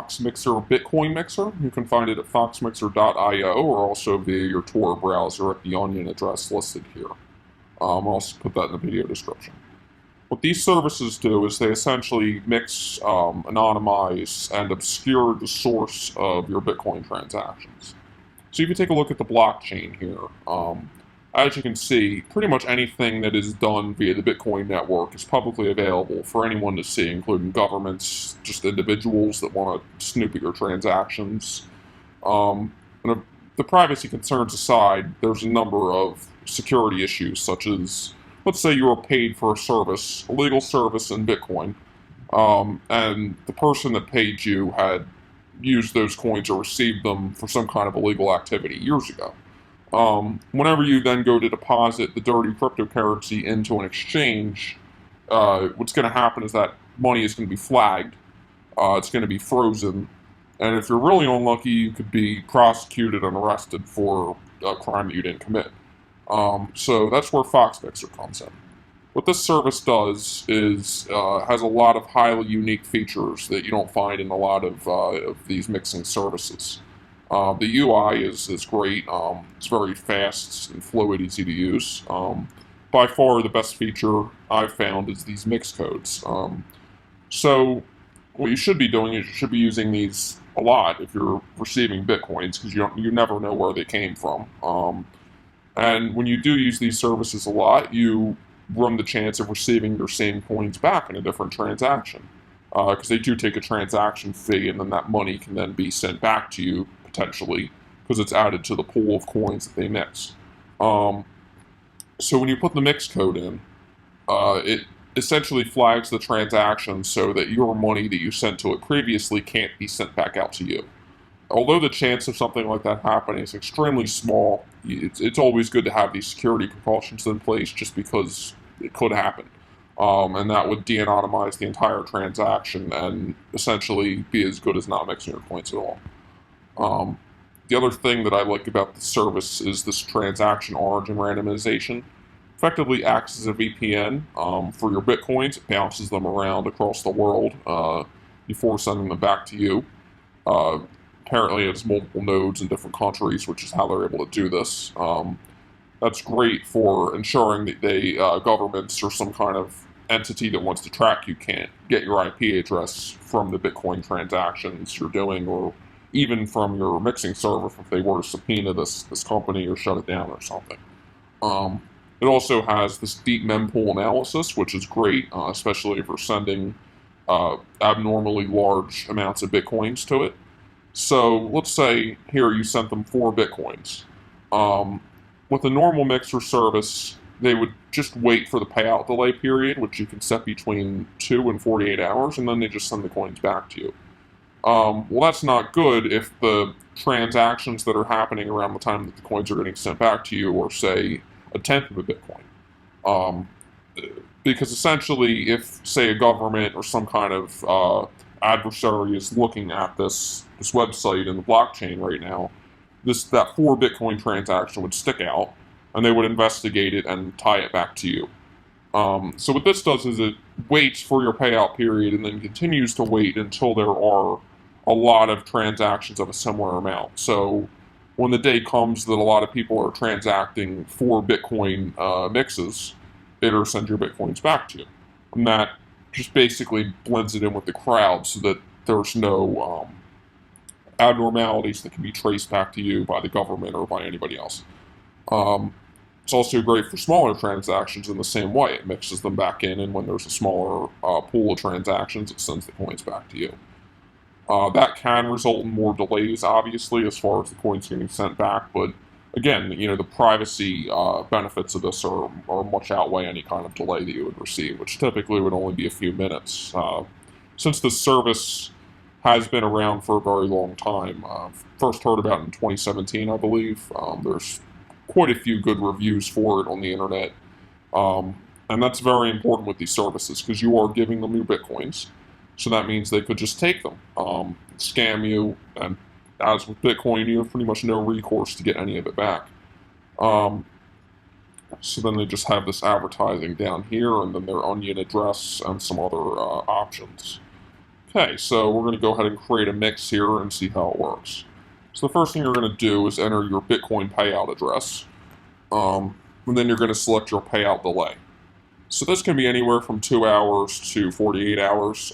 Foxmixer Bitcoin Mixer. You can find it at foxmixer.io or also via your Tor browser at the onion address listed here. I'll also put that in the video description. What these services do is they essentially mix, anonymize, and obscure the source of your Bitcoin transactions. So if you take a look at the blockchain here, as you can see, pretty much anything that is done via the Bitcoin network is publicly available for anyone to see, including governments, just individuals that want to snoop at your transactions. And the privacy concerns aside, there's a number of security issues, such as, let's say you were paid for a service, a legal service in Bitcoin, and the person that paid you had used those coins or received them for some kind of illegal activity years ago. Whenever you then go to deposit the dirty cryptocurrency into an exchange, what's going to happen is that money is going to be flagged, it's going to be frozen, and if you're really unlucky, you could be prosecuted and arrested for a crime that you didn't commit. So that's where Foxmixer comes in. What this service does is has a lot of highly unique features that you don't find in a lot of these mixing services. The UI is great. It's very fast and fluid, easy to use. By far, the best feature I've found is these mixcodes. So what you should be doing is you should be using these a lot if you're receiving Bitcoins, because you never know where they came from. And when you do use these services a lot, you run the chance of receiving your same coins back in a different transaction. Because they do take a transaction fee, and then that money can then be sent back to you, potentially, because it's added to the pool of coins that they mix. So when you put the mix code in, it essentially flags the transaction so that your money that you sent to it previously can't be sent back out to you. Although the chance of something like that happening is extremely small, it's always good to have these security precautions in place just because it could happen. And that would de-anonymize the entire transaction and essentially be as good as not mixing your coins at all. The other thing that I like about the service is this transaction origin randomization. Effectively acts as a VPN for your Bitcoins. It bounces them around across the world before sending them back to you. Apparently it has multiple nodes in different countries, which is how they're able to do this. That's great for ensuring that governments or some kind of entity that wants to track you can't get your IP address from the Bitcoin transactions you're doing, or even from your mixing server if they were to subpoena this company or shut it down or something. It also has this deep mempool analysis, which is great, especially if you're sending abnormally large amounts of Bitcoins to it. So let's say here you sent them 4 Bitcoins. With a normal mixer service, they would just wait for the payout delay period, which you can set between 2 and 48 hours, and then they just send the coins back to you. Well, that's not good if the transactions that are happening around the time that the coins are getting sent back to you are, say, a tenth of a Bitcoin. Because essentially, if, say, a government or some kind of adversary is looking at this website in the blockchain right now, that 4 Bitcoin transaction would stick out, and they would investigate it and tie it back to you. So what this does is it waits for your payout period and then continues to wait until there are a lot of transactions of a similar amount. So when the day comes that a lot of people are transacting 4 Bitcoin mixes, it'll send your Bitcoins back to you. And that just basically blends it in with the crowd so that there's no abnormalities that can be traced back to you by the government or by anybody else. It's also great for smaller transactions in the same way. It mixes them back in, and when there's a smaller pool of transactions, it sends the coins back to you. That can result in more delays, obviously, as far as the coins getting sent back, but again, the privacy benefits of this are much outweigh any kind of delay that you would receive, which typically would only be a few minutes. Since this service has been around for a very long time, first heard about it in 2017, I believe. There's quite a few good reviews for it on the internet, and that's very important with these services because you are giving them your Bitcoins, so that means they could just take them, scam you, and as with Bitcoin, you have pretty much no recourse to get any of it back. So then they just have this advertising down here, and then their onion address and some other options. Okay, so we're going to go ahead and create a mix here and see how it works. So the first thing you're going to do is enter your Bitcoin payout address, and then you're going to select your payout delay. So this can be anywhere from 2 hours to 48 hours.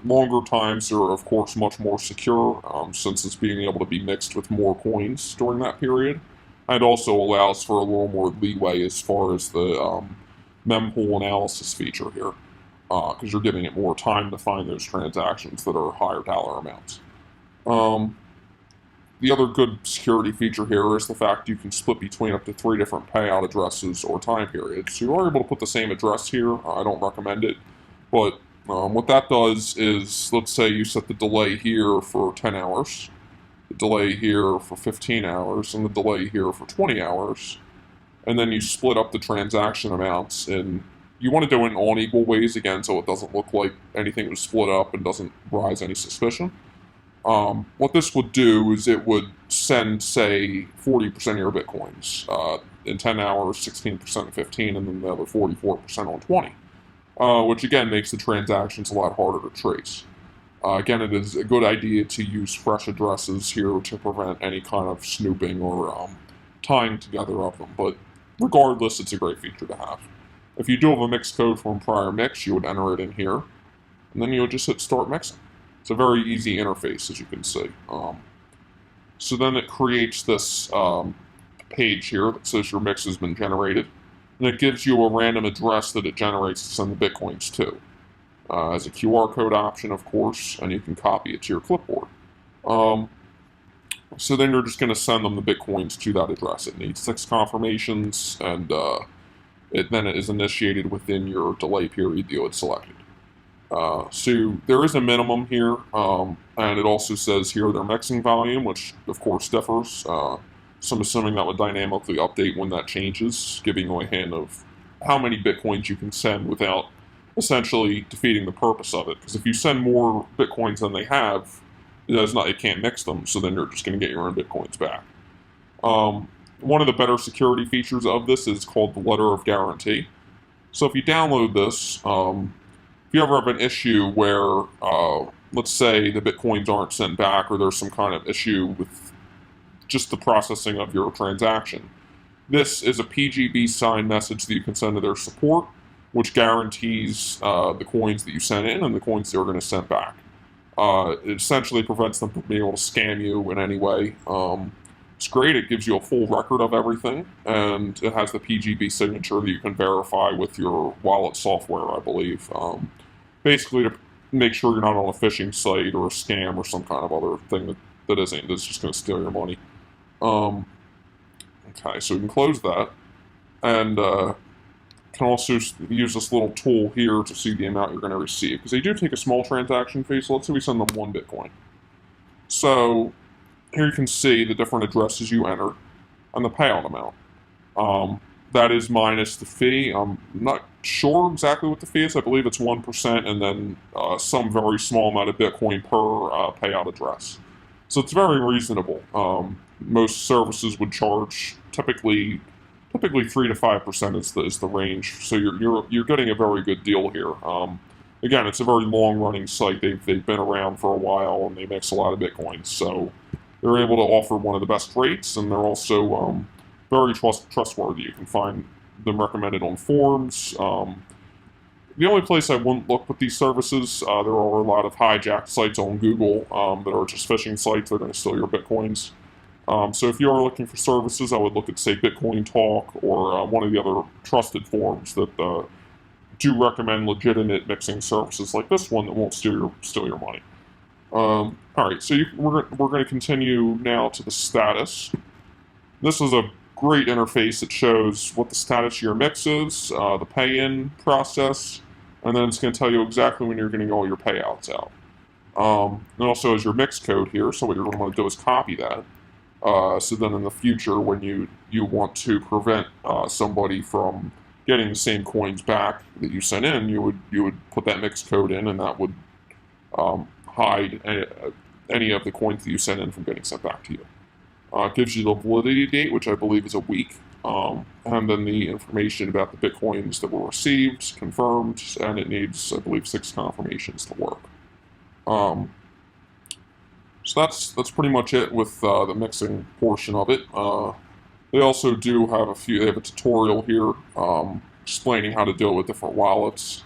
Longer times are, of course, much more secure since it's being able to be mixed with more coins during that period. And also allows for a little more leeway as far as the mempool analysis feature here, because you're giving it more time to find those transactions that are higher dollar amounts. The other good security feature here is the fact you can split between up to 3 different payout addresses or time periods. So you are able to put the same address here. I don't recommend it. But what that does is, let's say you set the delay here for 10 hours, the delay here for 15 hours, and the delay here for 20 hours. And then you split up the transaction amounts. And you want to do it in unequal ways, again, so it doesn't look like anything was split up and doesn't rise any suspicion. What this would do is it would send, say, 40% of your Bitcoins in 10 hours, 16% in 15, and then the other 44% on 20, which again makes the transactions a lot harder to trace. Again, it is a good idea to use fresh addresses here to prevent any kind of snooping or tying together of them, but regardless, it's a great feature to have. If you do have a mix code from a prior mix, you would enter it in here, and then you would just hit start mixing. It's a very easy interface, as you can see. So then it creates this page here that says your mix has been generated, and it gives you a random address that it generates to send the Bitcoins to. As a QR code option, of course, and you can copy it to your clipboard. So then you're just going to send them the Bitcoins to that address. It needs 6 confirmations, and then it is initiated within your delay period that you had selected. So there is a minimum here, and it also says here their mixing volume, which of course differs. So I'm assuming that would dynamically update when that changes, giving you a hint of how many Bitcoins you can send without essentially defeating the purpose of it. Because if you send more Bitcoins than they have, it can't mix them, so then you're just going to get your own Bitcoins back. One of the better security features of this is called the letter of guarantee. So if you download this, if you ever have an issue where, let's say, the Bitcoins aren't sent back or there's some kind of issue with just the processing of your transaction, this is a PGB signed message that you can send to their support, which guarantees the coins that you sent in and the coins that are going to send back. It essentially prevents them from being able to scam you in any way. It's great. It gives you a full record of everything, and it has the PGB signature that you can verify with your wallet software, I believe. Basically to make sure you're not on a phishing site or a scam or some kind of other thing that's just going to steal your money. Okay, so we can close that, and can also use this little tool here to see the amount you're going to receive, because they do take a small transaction fee. So let's say we send them 1 Bitcoin. So here you can see the different addresses you entered and the payout amount. That is minus the fee. I'm not sure exactly what the fee is. I believe it's 1% and then some very small amount of Bitcoin per payout address. So it's very reasonable. Most services would charge typically 3 to 5% is the range. So you're getting a very good deal here. Again, it's a very long-running site. They've been around for a while, and they mix a lot of Bitcoins. So they're able to offer one of the best rates, and they're also very trustworthy. You can find them recommended on forums. The only place I wouldn't look with these services, there are a lot of hijacked sites on Google that are just phishing sites. They're going to steal your Bitcoins. So if you are looking for services, I would look at, say, Bitcoin Talk or one of the other trusted forums that do recommend legitimate mixing services like this one that won't steal your money. All right, so we're going to continue now to the status. This is a great interface. It shows what the status of your mix is, the pay-in process, and then it's going to tell you exactly when you're getting all your payouts out. It also has your mix code here, so what you're going to want to do is copy that. So then in the future, when you want to prevent somebody from getting the same coins back that you sent in, you would put that mix code in, and that would hide any of the coins that you sent in from getting sent back to you. It gives you the validity date, which I believe is a week, and then the information about the Bitcoins that were received, confirmed, and it needs, I believe, 6 confirmations to work. So that's pretty much it with the mixing portion of it. They also do have they have a tutorial here explaining how to do it with different wallets.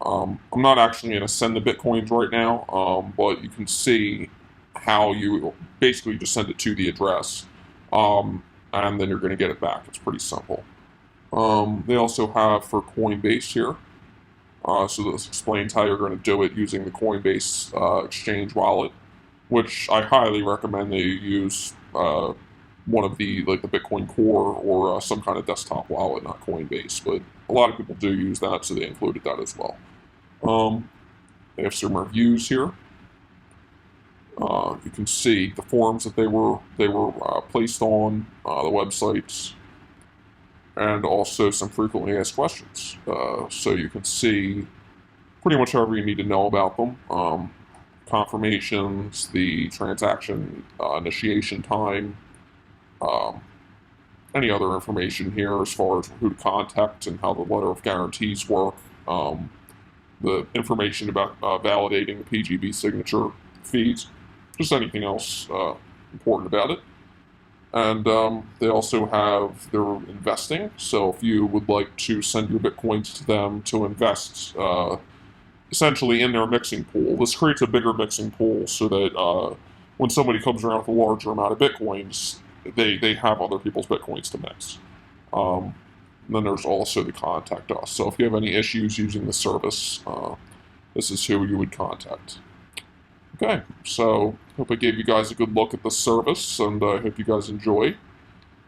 I'm not actually going to send the Bitcoins right now, but you can see how you basically just send it to the address, and then you're going to get it back. It's pretty simple. They also have for Coinbase here. So this explains how you're going to do it using the Coinbase exchange wallet, which I highly recommend that you use one of the the Bitcoin Core or some kind of desktop wallet, not Coinbase. But a lot of people do use that, so they included that as well. They have some reviews here. You can see the forums that they were placed on the websites, and also some frequently asked questions. So you can see pretty much whatever you need to know about them. Confirmations, the transaction initiation time, any other information here as far as who to contact and how the letter of guarantees work, the information about validating the PGB signature fees, just anything else important about it. And they also have their investing. So if you would like to send your Bitcoins to them to invest essentially in their mixing pool, this creates a bigger mixing pool so that when somebody comes around with a larger amount of Bitcoins, they have other people's Bitcoins to mix. Then there's also the contact us. So if you have any issues using the service, this is who you would contact. Okay, so hope I gave you guys a good look at the service, and I hope you guys enjoy.